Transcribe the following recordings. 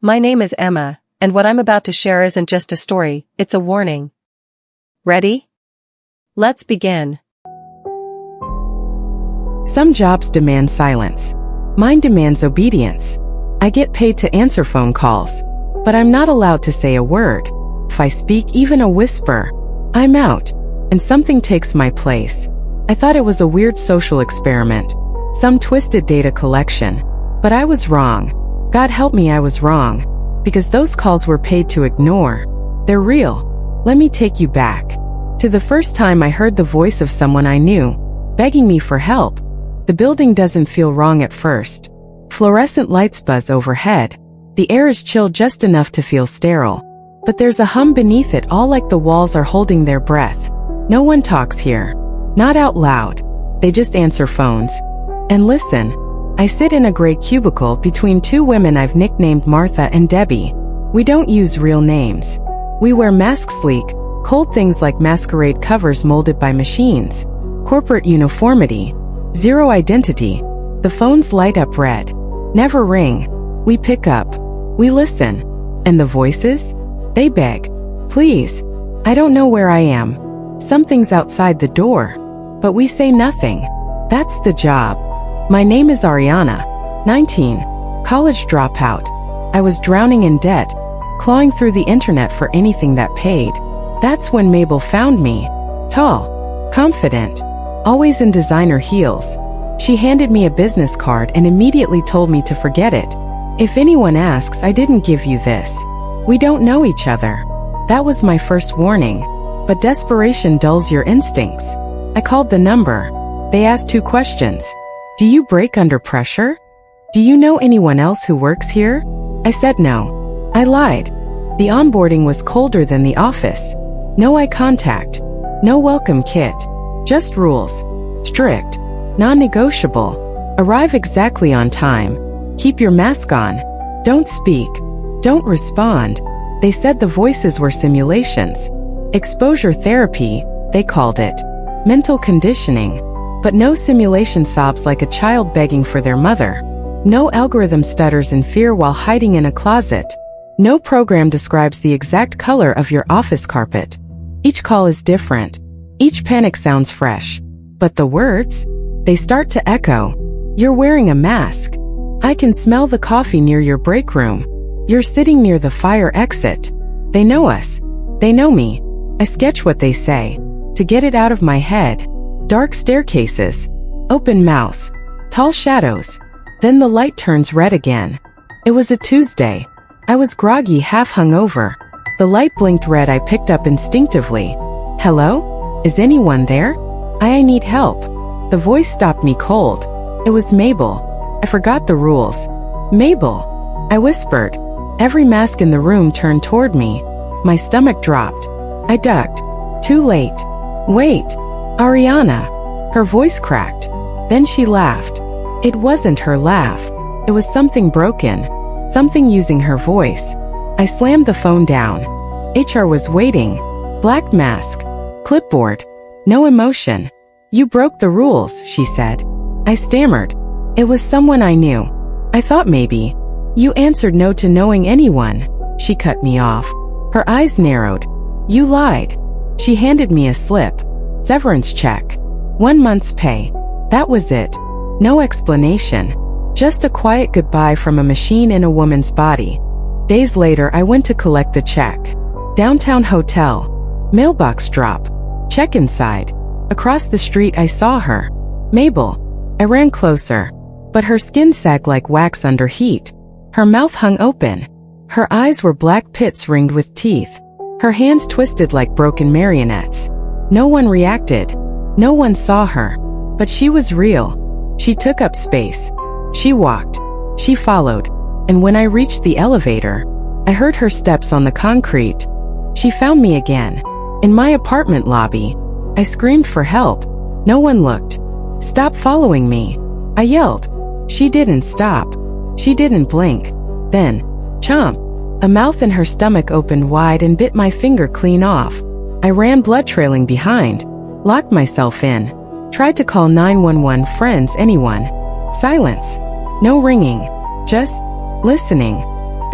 My name is Emma, and what I'm about to share isn't just a story, it's a warning. Ready? Let's begin. Some jobs demand silence. Mine demands obedience. I get paid to answer phone calls, but I'm not allowed to say a word. If I speak even a whisper, I'm out, and something takes my place. I thought it was a weird social experiment, some twisted data collection, but I was wrong. God help me, I was wrong, because those calls were paid to ignore. They're real. Let me take you back to the first time I heard the voice of someone I knew, begging me for help. The building doesn't feel wrong at first. Fluorescent lights buzz overhead. The air is chill just enough to feel sterile. But there's a hum beneath it, all like the walls are holding their breath. No one talks here. Not out loud. They just answer phones. And listen. I sit in a gray cubicle between two women I've nicknamed Martha and Debbie. We don't use real names. We wear masks, sleek, cold things like masquerade covers molded by machines. Corporate uniformity. Zero identity. The phones light up red. Never ring. We pick up. We listen. And the voices? They beg. Please. I don't know where I am. Something's outside the door. But we say nothing. That's the job. My name is Ariana, 19, college dropout. I was drowning in debt, clawing through the internet for anything that paid. That's when Mabel found me. Tall, confident, always in designer heels. She handed me a business card and immediately told me to forget it. If anyone asks, I didn't give you this. We don't know each other. That was my first warning. But desperation dulls your instincts. I called the number. They asked 2 questions. Do you break under pressure? Do you know anyone else who works here? I said no. I lied. The onboarding was colder than the office. No eye contact. No welcome kit. Just rules. Strict. Non-negotiable. Arrive exactly on time. Keep your mask on. Don't speak. Don't respond. They said the voices were simulations. Exposure therapy, they called it. Mental conditioning. But no simulation sobs like a child begging for their mother. No algorithm stutters in fear while hiding in a closet. No program describes the exact color of your office carpet. Each call is different. Each panic sounds fresh. But the words? They start to echo. You're wearing a mask. I can smell the coffee near your break room. You're sitting near the fire exit. They know us. They know me. I sketch what they say. To get it out of my head. Dark staircases, open mouths, tall shadows. Then the light turns red again. It was a Tuesday. I was groggy, half hungover. The light blinked red. I picked up instinctively. Hello? Is anyone there? I need help. The voice stopped me cold. It was Mabel. I forgot the rules. Mabel. I whispered. Every mask in the room turned toward me. My stomach dropped. I ducked. Too late. Wait. Ariana. Her voice cracked. Then she laughed. It wasn't her laugh. It was something broken. Something using her voice. I slammed the phone down. HR was waiting. Black mask. Clipboard. No emotion. You broke the rules, she said. I stammered. It was someone I knew. I thought maybe. You answered no to knowing anyone. She cut me off. Her eyes narrowed. You lied. She handed me a slip. Severance check. 1 month's pay. That was it. No explanation. Just a quiet goodbye from a machine in a woman's body. Days later, I went to collect the check. Downtown hotel. Mailbox drop. Check inside. Across the street, I saw her. Mabel. I ran closer. But her skin sagged like wax under heat. Her mouth hung open. Her eyes were black pits ringed with teeth. Her hands twisted like broken marionettes. No one reacted. No one saw her. But she was real. She took up space. She walked. She followed. And when I reached the elevator, I heard her steps on the concrete. She found me again. In my apartment lobby. I screamed for help. No one looked. Stop following me. I yelled. She didn't stop. She didn't blink. Then, chomp. A mouth in her stomach opened wide and bit my finger clean off. I ran, blood trailing behind. Locked myself in. Tried to call 911, friends, anyone. Silence. No ringing. Just listening.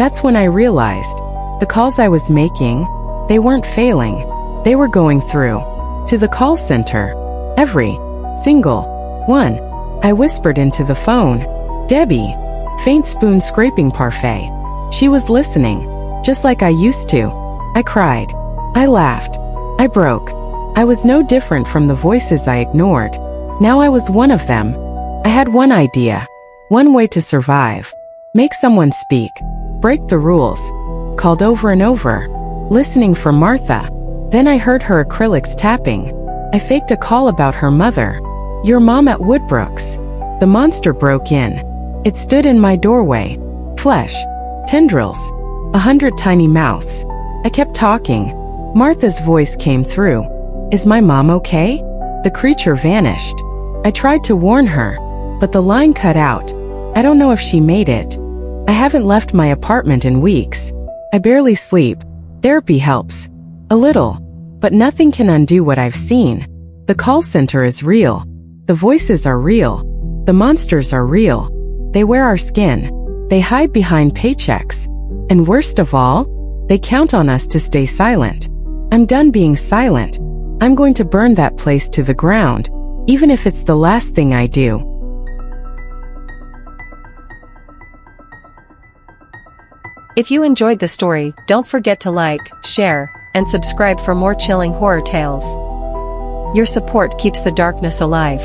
That's when I realized the calls I was making, they weren't failing. They were going through to the call center. Every single one. I whispered into the phone, "Debbie." Faint spoon scraping parfait. She was listening, just like I used to. I cried. I laughed. I broke. I was no different from the voices I ignored. Now I was one of them. I had one idea. One way to survive. Make someone speak. Break the rules. Called over and over. Listening for Martha. Then I heard her acrylics tapping. I faked a call about her mother. "Your mom at Woodbrooks." The monster broke in. It stood in my doorway. Flesh. Tendrils. 100 tiny mouths. I kept talking. Martha's voice came through. "Is my mom okay?" The creature vanished. I tried to warn her, but the line cut out. I don't know if she made it. I haven't left my apartment in weeks. I barely sleep. Therapy helps. A little. But nothing can undo what I've seen. The call center is real. The voices are real. The monsters are real. They wear our skin. They hide behind paychecks. And worst of all, they count on us to stay silent. I'm done being silent. I'm going to burn that place to the ground, even if it's the last thing I do. If you enjoyed the story, don't forget to like, share, and subscribe for more chilling horror tales. Your support keeps the darkness alive.